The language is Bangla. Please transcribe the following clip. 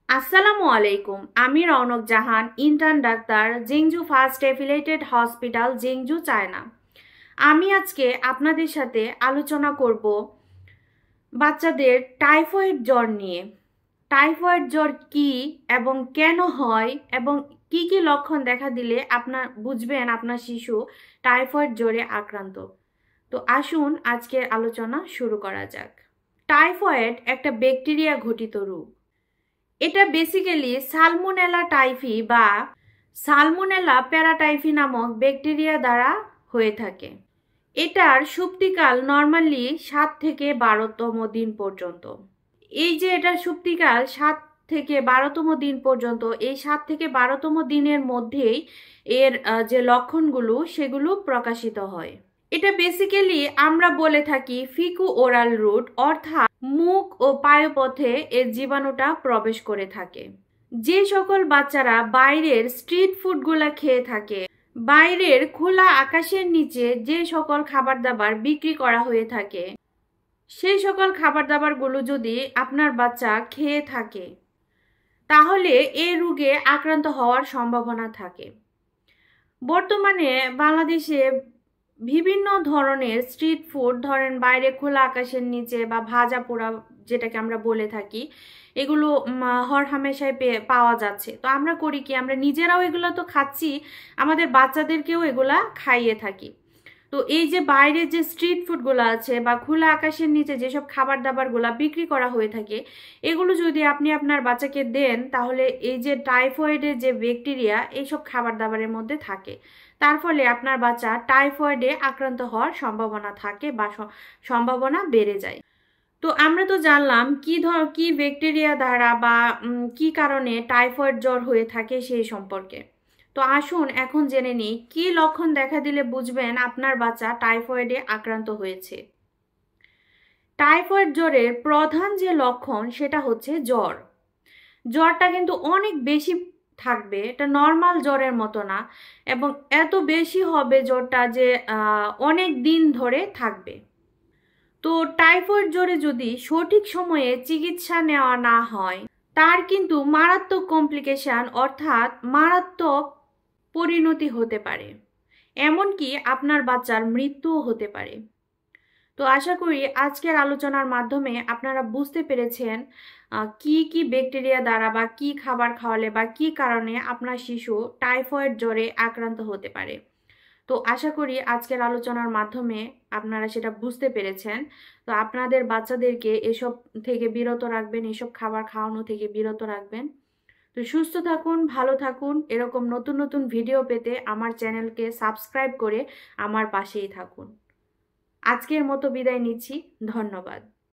আসসালামু আলাইকুম। আমি Rounak Jahan, intern doctor, Zhengzhou first affiliated hospital, Zhengzhou, China. আমি আজকে আপনাদের সাথে আলোচনা করব বাচ্চাদের টাইফয়েড জ্বর নিয়ে। টাইফয়েড জ্বর কি এবং কেন হয় এবং কি কি লক্ষণ দেখা দিলে আপনার বুঝবেন আপনার শিশু টাইফয়েড জ্বরে আক্রান্ত। তো আসুন আজকের আলোচনা শুরু করা যাক। টাইফয়েড একটা ব্যাকটেরিয়া ঘটিত রোগ। এটা বেসিক্যালি সালমোনেলা টাইফি বা সালমোনেলা প্যারাটাইফি নামক ব্যাকটেরিয়া দ্বারা হয়ে থাকে। এটার সুপ্তিকাল নর্মালি 7 থেকে 12তম দিন পর্যন্ত। এই যে এটার সুপ্তিকাল 7 থেকে 12তম দিন পর্যন্ত, এই 7 থেকে 12তম দিনের মধ্যেই এর যে লক্ষণগুলো সেগুলো প্রকাশিত হয়। এটা বেসিক্যালি আমরা বলে থাকি ফিকু ওরাল রুট, অর্থাৎ মুখ ও পায়ুপথে এর জীবাণুটা প্রবেশ করে থাকে। যে সকল বাচ্চারা বাইরের স্ট্রিট ফুডগুলা খেয়ে থাকে, বাইরের খোলা আকাশের নিচে যে সকল খাবার দাবার বিক্রি করা হয়ে থাকে, সেই সকল খাবার দাবারগুলো যদি আপনার বাচ্চা খেয়ে থাকে তাহলে এই রোগে আক্রান্ত হওয়ার সম্ভাবনা থাকে। বর্তমানে বাংলাদেশে বিভিন্ন ধরনের স্ট্রিট ফুড, ধরেন বাইরে খোলা আকাশের নিচে বা ভাজা পোড়া যেটাকে আমরা বলে থাকি, এগুলো হরহামেশাই পাওয়া যাচ্ছে। তো আমরা করি কি, আমরা নিজেরাও এগুলো তো খাচ্ছি, আমাদের বাচ্চাদেরকেও এগুলা খাইয়ে থাকি। তো এই যে বাইরে যে স্ট্রিট ফুডগুলো আছে বা খোলা আকাশের নিচে যেসব খাবার দাবারগুলা বিক্রি করা হয়ে থাকে, এগুলো যদি আপনি আপনার বাচ্চাকে দেন তাহলে এই যে টাইফয়েডের যে ব্যাকটেরিয়া এইসব খাবার দাবারের মধ্যে থাকে, তার ফলে আপনার বাচ্চা টাইফয়েডে আক্রান্ত হওয়ার সম্ভাবনা থাকে বা সম্ভাবনা বেড়ে যায়। তো আমরা তো জানলাম কি ব্যাকটেরিয়া দ্বারা বা কি কারণে টাইফয়েড জ্বর হয়ে থাকে সেই সম্পর্কে। তো আসুন এখন জেনে নিই কি লক্ষণ দেখা দিলে বুঝবেন আপনার বাচ্চা টাইফয়েডে আক্রান্ত হয়েছে। টাইফয়েড জ্বরের প্রধান যে লক্ষণ সেটা হচ্ছে জ্বর। জ্বরটা কিন্তু অনেক বেশি থাকবে, এটা নর্মাল জ্বরের মতো না, এবং এত বেশি হবে জ্বরটা যে অনেক দিন ধরে থাকবে। তো টাইফয়েড জ্বরে যদি সঠিক সময়ে চিকিৎসা নেওয়া না হয় তার কিন্তু মারাত্মক কমপ্লিকেশন অর্থাৎ মারাত্মক পরিণতি হতে পারে, এমনকি আপনার বাচ্চার মৃত্যুও হতে পারে। তো আশা করি আজকের আলোচনার মাধ্যমে আপনারা বুঝতে পেরেছেন কি কি ব্যাকটেরিয়া দ্বারা বা কি খাবার খাওয়ালে বা কি কারণে আপনার শিশু টাইফয়েড জ্বরে আক্রান্ত হতে পারে। তো আশা করি আজকের আলোচনার মাধ্যমে আপনারা সেটা বুঝতে পেরেছেন। তো আপনাদের বাচ্চাদেরকে এসব থেকে বিরত রাখবেন, এসব খাবার খাওয়ানো থেকে বিরত রাখবেন। তো সুস্থ থাকুন, ভালো থাকুন। এরকম নতুন নতুন ভিডিও পেতে আমার চ্যানেলকে সাবস্ক্রাইব করে আমার পাশেই থাকুন। আজকের মতো বিদায় নিচ্ছি। ধন্যবাদ।